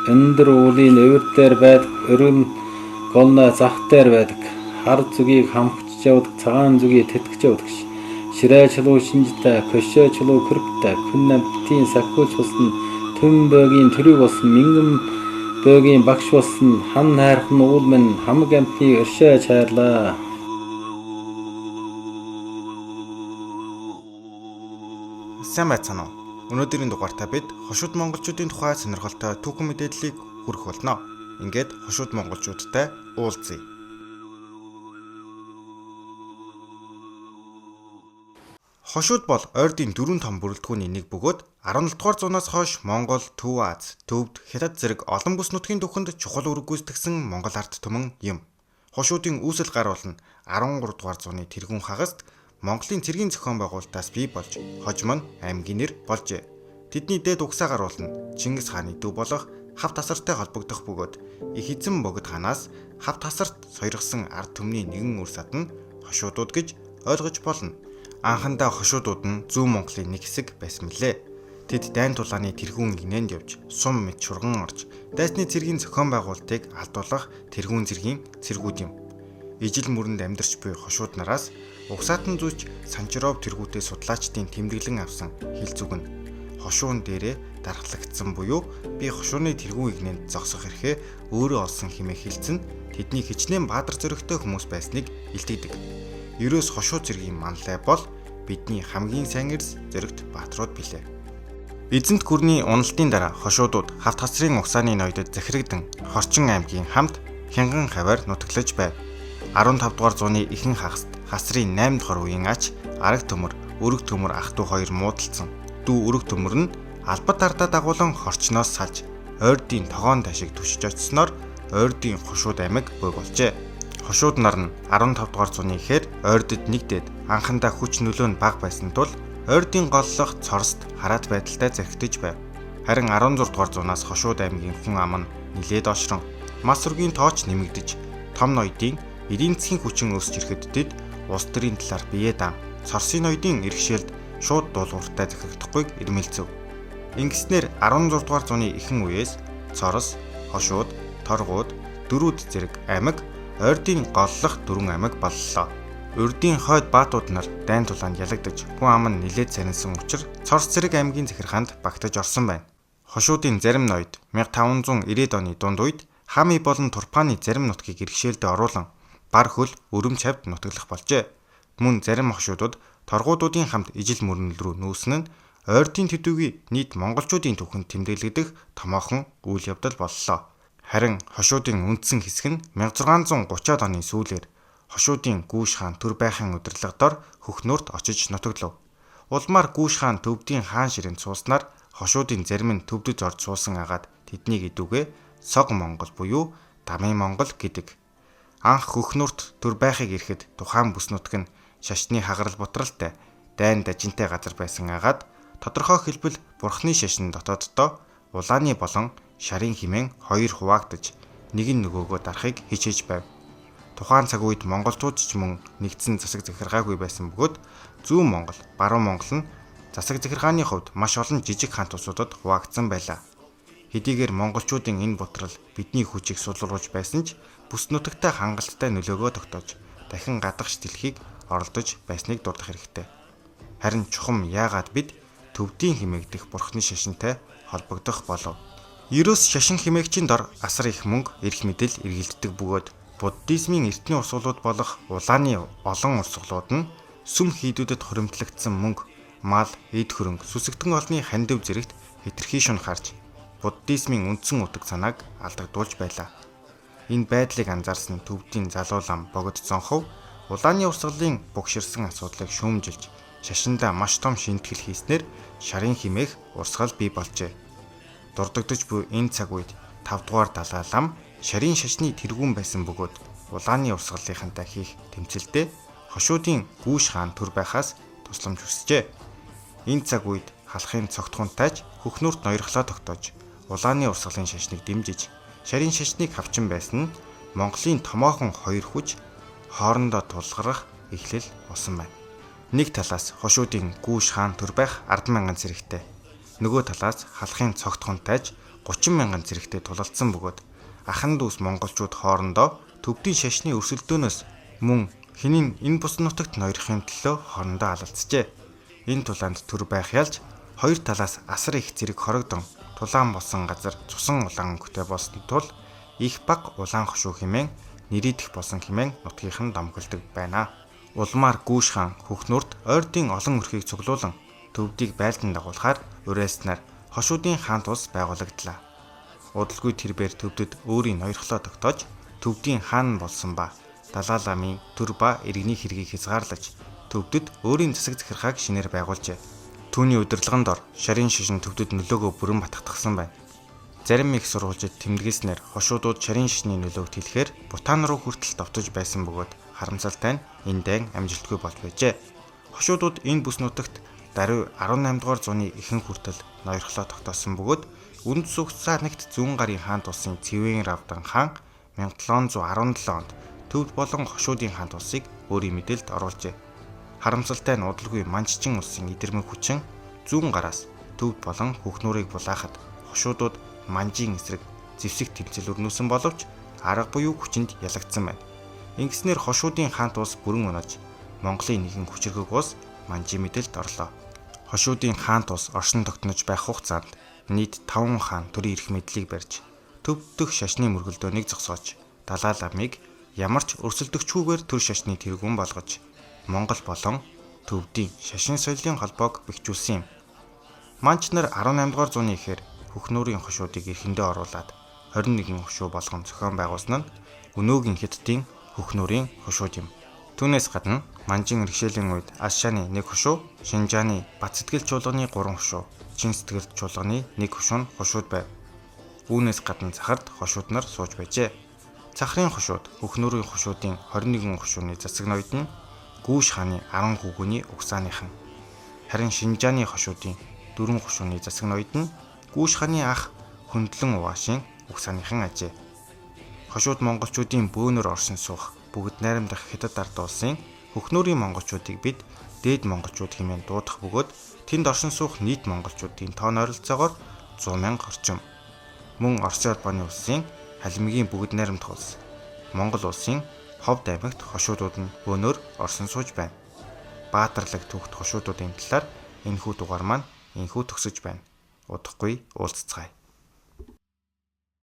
Өндөр уулын өвөр дээр байдаг өргөн голноо зах дээр байдаг. Хар зүгийг хамхаж явдаг цагаан зүгийг тэтгэж явдаг. Ширээ чулуу шинжтэй, көшөө чулуу хөргтэй, күн намтын сахиулж болсон түн бөөгийн төрөг болсон мингэн бөөгийн багш болсон хан хайрхан уул минь хамаг амтныг өршөө чаарлаа. Сайн байцгаана уу? Өнөөдрийн дугаартаа бид хошууд монголчуудын тухай сонирхолтой түүхэн мэдээллийг хүргэх болно. Ингээд хошууд монголчуудтай уулзъя. Хошууд бол ойрдын 4 том бүрэлдэхүүний нэг бөгөөд 17 дугаар зуунаас хойш Монгол, Төв Аз, Төвд, Хятад зэрэг олон бүс нутгийн түүхэнд чухал үүрэг гүйцэтгэсэн Монгол ард түмэн юм. Хошуудын үүсэл гар бол 13 дугаар зууны тэргүүн хагаст Монголын цэргийн зохион байгуулалтаас бий болж хожим нь аймгийн нэр болжээ. Тэдний дээд угсаа гар бол Чингис хааны дүү болох Хавт Асартай холбогдох бөгөөд их эзэн Богд хаанаас Хавт Асарт сойргосон ард түмний нэгэн үр сад нь хошуудууд гэж ойлгож болно. Анхандаа хошуудууд нь Зүүн Монголын нэг хэсэг байсан мөлий. Тэд дайн тулааны тэргүүн игнэнд явж сум мэд шурган орж дайсны цэргийн зохион байгуулалтыг алдуулах тэргүүн цэргийн цэргүүд юм. Ижил мөрөнд амьдарч буй хошууд нараас угсаатан зүйч Санчиров тэргүүтээ судлаачдын тэмдэглэн авсан хил зүгэн хошуун дээрээ дархлагдсан буюу би хошууны тэргүүн игнэнд зогсох эрхээ өөрөө олсон хэмээх хэлцэн тэдний хичнээн баатар зөрөгтэй хүмүүс байсныг илтгэдэг. Ерөөс хошуу цэргийн манлай бол бидний хамгийн сайн эрс зөрөгт баатрууд билээ. Эзэнт гүрний уналтын дараа хошуудууд Хавт Асрын угсааны ноёдод захирагдан Хорчин аймгийн хамт Хянган хаваар нутаглаж байв. 15 дугаар зууны ихэнх хагаст Хасрын 8 дугаар үеийн ач Араг төмөр, Өрөг төмөр ах トゥ хоёр муудалцсан. Дүү Өрөг төмөр нь албат ардаа дагуулan хорчноос салж ойрдын тогоон ташиг түшиж очсноор ойрдын хошууд аймаг бий болжээ. Хошууд нар нь 15 дугаар зууны ихээр ойрдод нэгдээд анхандаа хүч нөлөө нь бага байсан тул ойрдын голлох цорст хараат байдалтай зэрэгтэж байв. Харин 16 дугаар зуунаас хошууд аймгийн хүн ам нь нилээд ошрон, мас үргийн тооч нэмэгдэж, том ноёдын эдийн засгийн хүчин өсч ирэхэд тэд улс төрийн талаар бие даан, цорсын ноёдын иргэшээлд шууд дуулууртай захирагдахгүйг ирмэлцэв. Ингэснээр 16 дугаар зууны ихэнх үеэс Цорос, Хошууд, Торгууд, Дөрүүд зэрэг аймаг ойрдын голлох 4 аймаг боллоо. Урдын хойд баатууд нар дайн тулаанд ялагдаж хүн ам нь нилээд сарнсан учраас Цорс зэрэг аймгийн захиргаанд багтаж орсон байна. Хошуудын зарим ноёд 1590-ад оны дунд үед Хами болон Турпаны зарим нутгийг иргэшээлдээ оруулан бар хөл өрөм цавьд нутаглах болжээ. Мөн зарим хошуудууд торгуудуудын хамт ижил мөрнөл рүү нүүсэн нь ойрдын төдийгүй нийт монголчуудын түүхэнд тэмдэглэгдэх томоохон үйл явдал боллоо. Харин хошуудын үндсэн хэсэг нь 1630-ад оны сүүлээр хошуудын Гүүш хаан төр байхын удирдлагадор Хөхнөөрт очиж нутаглав. Улмаар Гүүш хаан Төвдийн хаан ширээнд сууснаар хошуудын зарим нь Төвдөд орж суусан агаад тэднийг идүүгээ Сог Монгол буюу Дамын Монгол гэдэг. Анх Хөхнөөрт төр байхыг ирэхэд тухайн бүс нутаг нь шашны хагарал бутралтай, дайн дажинтай газар байсан агаад тодорхой хэлбэл бурхны шашин дотооддоо улааны болон шарын химэн хоёр хуваагдаж нэг нь нөгөөгөө дарахыг хичээж байв. Тухайн цаг үед монголчууд ч мөн нэгдсэн засаг захиргаагүй байсан бөгөөд Зүүн Монгол, Баруун Монгол нь засаг захиргааны хувьд маш олон жижиг хаан тусуудад хуваагдсан байлаа. Хэдийгээр монголчуудын энэ бутрал бидний хүчийг сулруулж байсан ч бүс нутагтай хангалттай нөлөөгөө тогтоож дахин гадагш дэлхийг оролдож байсныг дурдах хэрэгтэй. Харин чухам яагаад бид Төвдийн химээгдэх бурхны шашинтай холбогдох болов? Ерөөс шашин химээгчийн дор асар их мөнгө, эрх мэдэл эргэлддэг бөгөөд буддизмын эртний урсгалууд болох улааны олон урсгалууд нь сүм хийдүүдэд хуримтлагдсан мөнгө, мал, эд хөрөнгө, сүсэгтэн олны хандив зэрэгт хэтэрхий шунь харж буддизмын үндсэн утга санааг алдагдуулж байлаа. Энэ байдлыг анзаарсан Төвдийн залуу лам Богд Зонхов улааны урсгалын богширсан асуудлыг шүүмжилж шашиндаа маш том шинтгэл хийснээр шарын химээх урсгал бий болжээ. Дурддагч буй энэ цаг үед 5 дугаар Далай лам шарын шашны тэргүүн байсан бөгөөд улааны урсгалынхантай хийх тэмцэлдээ хошуудын Гүүш хаан төр байхаас тусламж хүсжээ. Энэ цаг үед халахын цогтхонтайч Хөхнөөрт ноёрхлоо тогтоож улааны урсгалын шашныг дэмжиж шарын шашныг хавчин байсан нь Монголын томоохон хоёр хүч хоорондоо тулгарах эхлэл болсон байна. Нэг талаас хошуудын Гүүш хаан төр байх 10,000 зэрэгтэй, нөгөө талаас халахын цогтхонтайч 30 мянган зэрэгтэй тулалдсан бөгөөд ахан дүүс монголчууд хоорондоо төвдийн шашны өрсөлдөөнөөс мөн хинийн энэ бус нутагт ноёрхын төлөө хоорондоо алалцжээ. Энэ тулаанд төр байх ялж хоёр талаас асар их зэрэг хорогдон тулаан болсон газар цусан улаан өнгөтэй болсон тул их баг улаан хошуу хэмээн нэрийдэх болсон хэмээн нутгийнхан домгилдог байна. Улмаар Гүүш хаан Хөхнүрт ойрдын олон өрхийг цуглуулan төвдийг байлдан дагуулахаар урайлснаар хошуудын хаант улс байгуулагдлаа. Удалгүй тэрбээр төвдөд өөрийн ноёрхлоо тогтоож төвдийн хаан болсон ба Далай-ламын төр ба иргэний хэргийг хязгаарлаж төвдөд өөрийн засаг захиргааг шинээр байгуулжээ. Түүний удирдлагын дор шарын шишин төвдөд нөлөөгөө бүрэн батгахсан байна. Зарим их сурвалжид тэмдэглэснээр хошуудууд шарын шишний нөлөөг тэлэхээр Бутан руу хүртэл давтаж байсан бөгөөд харамсалтай нь энэ дайн амжилтгүй болж байжээ. Хошуудууд энэ бүс нутагт даруй 18 дугаар зууны ихэнх хүртэл ноёрхлоо тогтоосон бөгөөд Үнд Сүгцаа нэгт зүүн гарын хаант улсын Цэвэн Равдан хаан 1717 онд төвд болон хошуудын хаант улсыг өөрийн мэдээлд оруулжээ. Харамсалтай нь удалгүй Манччин улсын идэрмэн хүчин зүүн гараас төвд болон Хөхнүрийг булаахад хошуудууд Манжийн эсрэг зэвсэг тэмцэл өрнөсөн боловч арга буюу хүчинд ялагдсан байна. Ингэснээр хошуудын хаант улс бүрэн унаж Монголын нэгэн хүчирхэг улс Манжийн мэдээлд орлоо. Хошуудын хаант улс оршин тогтнож байх хугацаанд нийт 5 хаан төрийн эрх мэдлийг барьж төв дөх шашны мөргөлдөөнийг зогсоож Далай-ламыг ямар ч өрсөлдөгчгүйгээр төр шашны тэргүүн болгож Монгол болон төвдийн шашин соёлын холбоог бэхжүүлсэн юм. Манч нар 18 дугаар зууны эхээр Хөхнүрийн хошуудыг эрхэндээ оруулаад 21 хошуу болгон зохион байгуулсан нь Өнөөгийн Хятадын Хөхнүрийн хошууд юм. Түүнээс гадна Манжин иргэшээлийн үед Ашшааны 1 хошуу, Шинжааны Бат сэтгэл чуулганы 3 хошуу, Чин сэтгэл чуулганы 1 хошуу нь хошууд байв. Үүнээс гадна захард хошууд нар сууж байжээ. Цахрын хошууд Хөхнүрийн хошуудын 21 хошууны засаг ноёд нь Гүүш хааны 10 хүүгүний угсааныхан. Харин Шинжааны хошуудын 4 хошууны засаг ноёд нь Гүүш хааны ах Хөндлөн Угаашийн угсааныхан ажээ. Хошууд монголчуудын бөөнөр орсон суух бүгд найрамдах Хятад ард улсын Хөхнүрийн монголчуудыг бид дээд монголчууд хэмээн дуудах бөгөөд тэнд оршин суух нийт монголчуудын тоон ойролцоогоор 100 мянга орчим. Мөн Оросын албаны улсын халимгийн бүгд найрамдах улс Монгол улсын Ховд аймагт хошуудууд нь бөөнөр орсон сууж байна. Баатарлаг түүхт хошуудуудын талаар энэхүү дугаар маань энэхүү төгсөж байна. Удахгүй уулзцгаая.